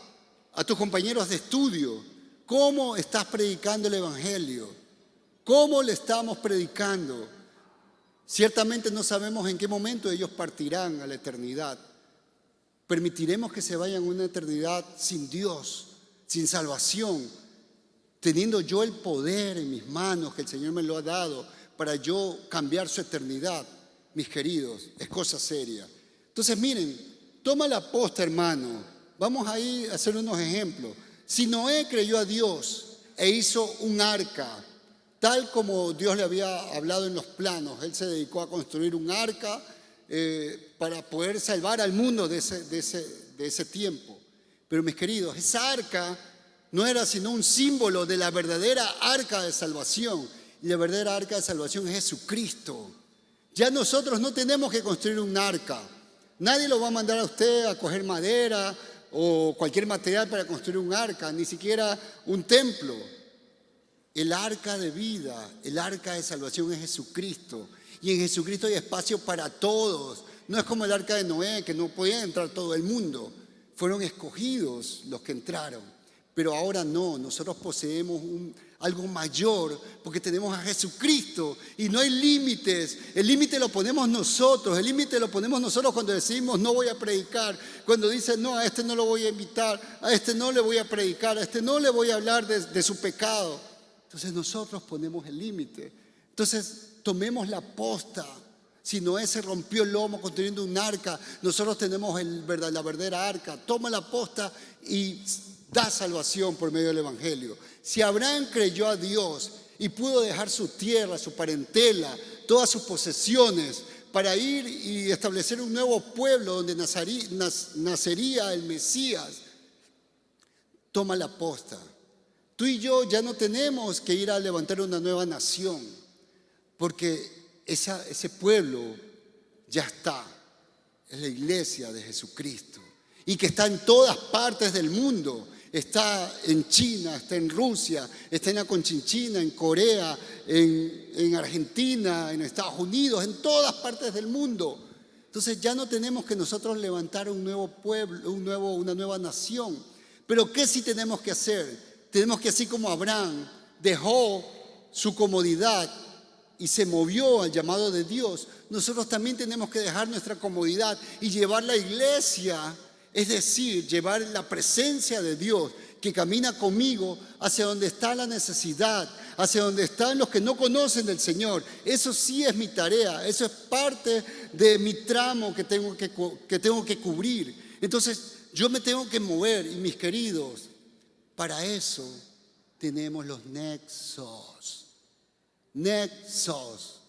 a tus compañeros de estudio. ¿Cómo estás predicando el evangelio? ¿Cómo le estamos predicando? Ciertamente no sabemos en qué momento ellos partirán a la eternidad. Permitiremos que se vayan a una eternidad sin Dios, sin salvación, teniendo yo el poder en mis manos que el Señor me lo ha dado para yo cambiar su eternidad. Mis queridos, es cosa seria. Entonces miren, toma la posta, hermano. Vamos a ir a hacer unos ejemplos. Si Noé creyó a Dios e hizo un arca, tal como Dios le había hablado en los planos, él se dedicó a construir un arca para poder salvar al mundo de ese tiempo. Pero mis queridos, esa arca no era sino un símbolo de la verdadera arca de salvación. Y la verdadera arca de salvación es Jesucristo. Ya nosotros no tenemos que construir un arca. Nadie lo va a mandar a usted a coger madera o cualquier material para construir un arca, ni siquiera un templo. El arca de vida, el arca de salvación es Jesucristo. Y en Jesucristo hay espacio para todos. No es como el arca de Noé, que no podía entrar todo el mundo. Fueron escogidos los que entraron. Pero ahora no, nosotros poseemos algo mayor porque tenemos a Jesucristo y no hay límites. El límite lo ponemos nosotros. El límite lo ponemos nosotros cuando decimos no voy a predicar. Cuando dicen no, a este no lo voy a invitar, a este no le voy a predicar, a este no le voy a hablar de su pecado. Entonces nosotros ponemos el límite. Entonces tomemos la posta. Si Noé se rompió el lomo construyendo un arca, nosotros tenemos la verdadera arca. Toma la posta y da salvación por medio del evangelio. Si Abraham creyó a Dios y pudo dejar su tierra, su parentela, todas sus posesiones para ir y establecer un nuevo pueblo donde nacería el Mesías, toma la posta. Tú y yo ya no tenemos que ir a levantar una nueva nación, porque ese pueblo ya está, es la iglesia de Jesucristo, y que está en todas partes del mundo. Está en China, está en Rusia, está en la Conchinchina, en Corea, en Argentina, en Estados Unidos, en todas partes del mundo. Entonces ya no tenemos que nosotros levantar un nuevo pueblo, una nueva nación. Pero ¿qué sí tenemos que hacer? Tenemos que, así como Abraham dejó su comodidad y se movió al llamado de Dios, nosotros también tenemos que dejar nuestra comodidad y llevar la iglesia. Es decir, llevar la presencia de Dios que camina conmigo hacia donde está la necesidad, hacia donde están los que no conocen del Señor. Eso sí es mi tarea, eso es parte de mi tramo que tengo que cubrir. Entonces, yo me tengo que mover y mis queridos, para eso tenemos los nexos. Nexos.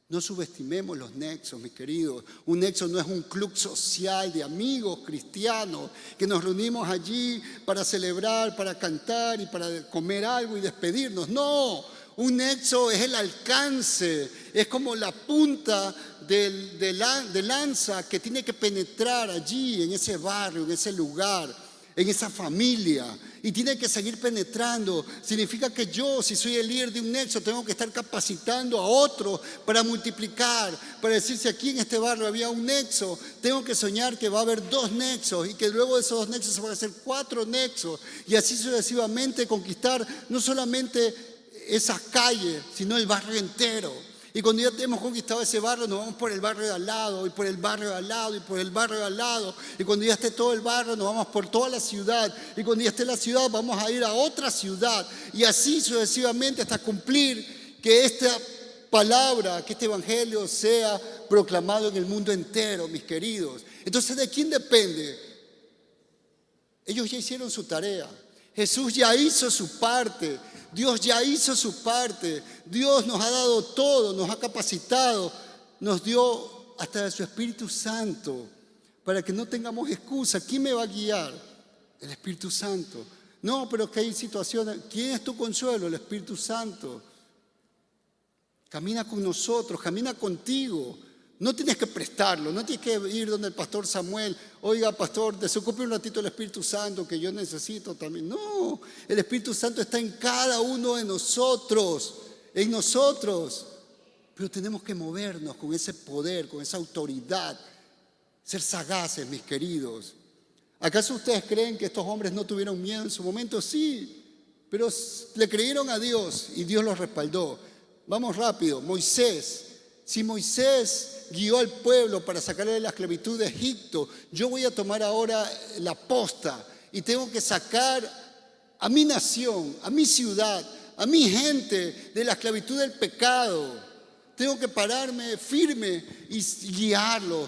No subestimemos los nexos, mis queridos. Un nexo no es un club social de amigos cristianos que nos reunimos allí para celebrar, para cantar y para comer algo y despedirnos. No, un nexo es el alcance, es como la punta de lanza que tiene que penetrar allí, en ese barrio, en ese lugar, en esa familia, y tiene que seguir penetrando. Significa que yo, si soy el líder de un nexo, tengo que estar capacitando a otros para multiplicar, para decir, si aquí en este barrio había un nexo, tengo que soñar que va a haber 2 nexos y que luego de esos 2 nexos se van a hacer 4 nexos, y así sucesivamente conquistar no solamente esas calles, sino el barrio entero. Y cuando ya hemos conquistado ese barrio, nos vamos por el barrio de al lado, y por el barrio de al lado, y por el barrio de al lado. Y cuando ya esté todo el barrio, nos vamos por toda la ciudad. Y cuando ya esté la ciudad, vamos a ir a otra ciudad. Y así sucesivamente hasta cumplir que esta palabra, que este evangelio sea proclamado en el mundo entero, mis queridos. Entonces, ¿de quién depende? Ellos ya hicieron su tarea. Jesús ya hizo su parte. Dios ya hizo su parte. Dios nos ha dado todo, nos ha capacitado, nos dio hasta de su Espíritu Santo para que no tengamos excusa. ¿Quién me va a guiar? El Espíritu Santo. No, pero que hay situaciones. ¿Quién es tu consuelo? El Espíritu Santo. Camina con nosotros, camina contigo. No tienes que prestarlo, no tienes que ir donde el pastor Samuel, oiga pastor, desocupe un ratito el Espíritu Santo que yo necesito también. No, el Espíritu Santo está en cada uno de nosotros, en nosotros. Pero tenemos que movernos con ese poder, con esa autoridad, ser sagaces, mis queridos. ¿Acaso ustedes creen que estos hombres no tuvieron miedo en su momento? Sí, pero le creyeron a Dios y Dios los respaldó. Vamos rápido, Moisés. Si Moisés guió al pueblo para sacarle de la esclavitud de Egipto, yo voy a tomar ahora la posta y tengo que sacar a mi nación, a mi ciudad, a mi gente de la esclavitud del pecado. Tengo que pararme firme y guiarlos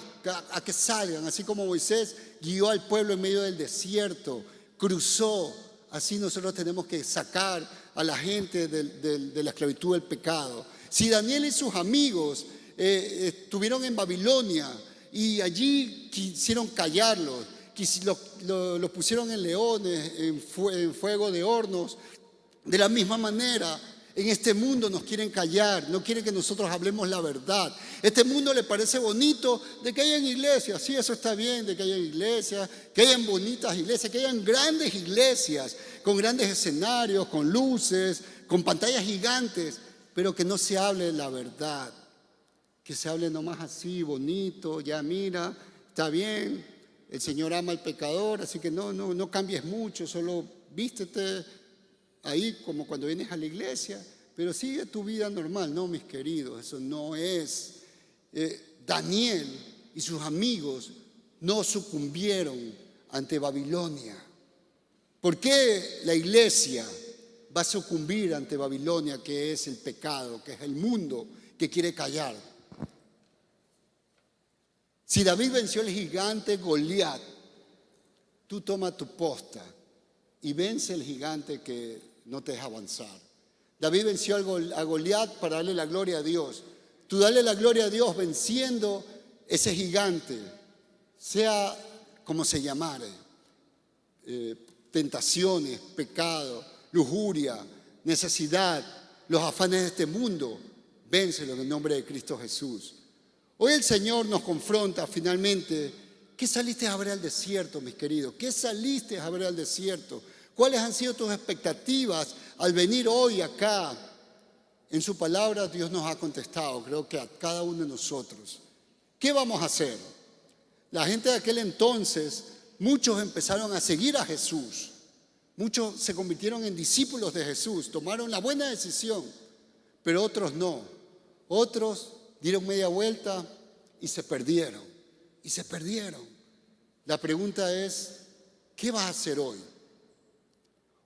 a que salgan, así como Moisés guió al pueblo en medio del desierto, cruzó. Así nosotros tenemos que sacar a la gente de la esclavitud del pecado. Si Daniel y sus amigos estuvieron en Babilonia y allí quisieron callarlos, los pusieron en leones, en fuego de hornos, de la misma manera, en este mundo nos quieren callar, no quieren que nosotros hablemos la verdad. Este mundo le parece bonito de que hayan iglesias, sí, eso está bien, de que hayan iglesias, que hayan bonitas iglesias, que hayan grandes iglesias, con grandes escenarios, con luces, con pantallas gigantes, pero que no se hable la verdad, que se hable nomás así, bonito, ya mira, está bien, el Señor ama al pecador, así que no cambies mucho, solo vístete ahí como cuando vienes a la iglesia, pero sigue tu vida normal. No, mis queridos, eso no es. Daniel y sus amigos no sucumbieron ante Babilonia. ¿Por qué la iglesia va a sucumbir ante Babilonia, que es el pecado, que es el mundo que quiere callar? Si David venció al gigante Goliat, tú toma tu posta y vence el gigante que no te deja avanzar. David venció a Goliat para darle la gloria a Dios. Tú dale la gloria a Dios venciendo ese gigante, sea como se llamare, tentaciones, pecado, lujuria, necesidad, los afanes de este mundo. Vénselo en el nombre de Cristo Jesús. Hoy el Señor nos confronta finalmente. ¿Qué saliste a ver al desierto, mis queridos? ¿Qué saliste a ver al desierto? ¿Cuáles han sido tus expectativas al venir hoy acá? En su palabra Dios nos ha contestado, creo que a cada uno de nosotros. ¿Qué vamos a hacer? La gente de aquel entonces, muchos empezaron a seguir a Jesús. Muchos se convirtieron en discípulos de Jesús, tomaron la buena decisión, pero otros no. Otros dieron media vuelta y se perdieron. Y se perdieron. La pregunta es, ¿qué vas a hacer hoy?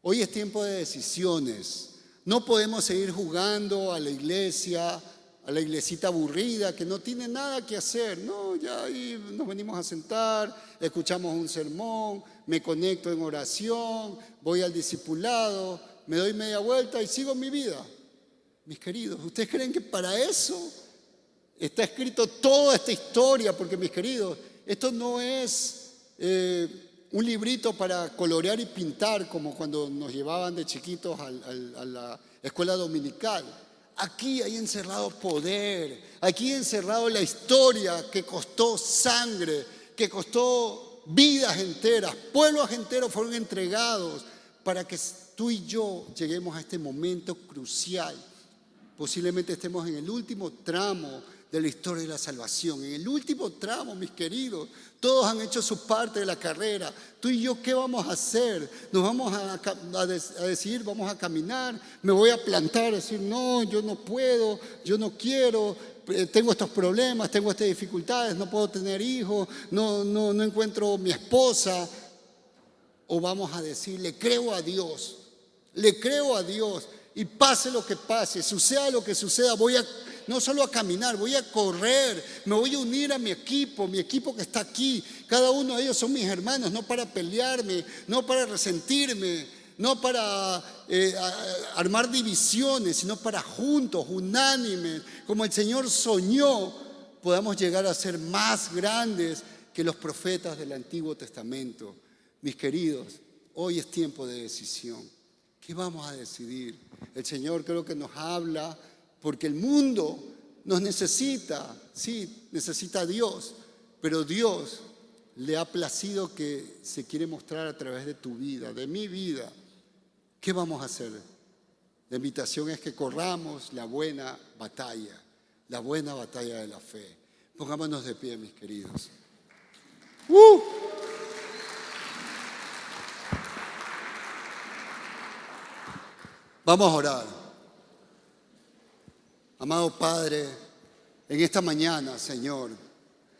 Hoy es tiempo de decisiones. No podemos seguir jugando a la iglesia, a la iglesita aburrida que no tiene nada que hacer. No, ya ahí nos venimos a sentar, escuchamos un sermón, me conecto en oración, voy al discipulado, me doy media vuelta y sigo mi vida. Mis queridos, ¿ustedes creen que para eso está escrito toda esta historia? Porque, mis queridos, esto no es un librito para colorear y pintar como cuando nos llevaban de chiquitos a la escuela dominical. Aquí hay encerrado poder, aquí hay encerrado la historia que costó sangre, que costó vidas enteras, pueblos enteros fueron entregados para que tú y yo lleguemos a este momento crucial. Posiblemente estemos en el último tramo de la historia de la salvación. En el último tramo, mis queridos, todos han hecho su parte de la carrera. Tú y yo, ¿qué vamos a hacer? Nos vamos a decidir, vamos a caminar, me voy a plantar, decir, no, yo no puedo, yo no quiero, tengo estos problemas, tengo estas dificultades, no puedo tener hijos, no encuentro mi esposa. O vamos a decir, le creo a Dios, y pase lo que pase, suceda lo que suceda, voy a no solo a caminar, voy a correr, me voy a unir a mi equipo que está aquí. Cada uno de ellos son mis hermanos, no para pelearme, no para resentirme, no para armar divisiones, sino para juntos, unánimes, como el Señor soñó, podamos llegar a ser más grandes que los profetas del Antiguo Testamento. Mis queridos, hoy es tiempo de decisión. ¿Qué vamos a decidir? El Señor creo que nos habla porque el mundo nos necesita, sí, necesita a Dios, pero Dios le ha placido que se quiere mostrar a través de tu vida, de mi vida. ¿Qué vamos a hacer? La invitación es que corramos la buena batalla de la fe. Pongámonos de pie, mis queridos. Vamos a orar. Amado Padre, en esta mañana, Señor,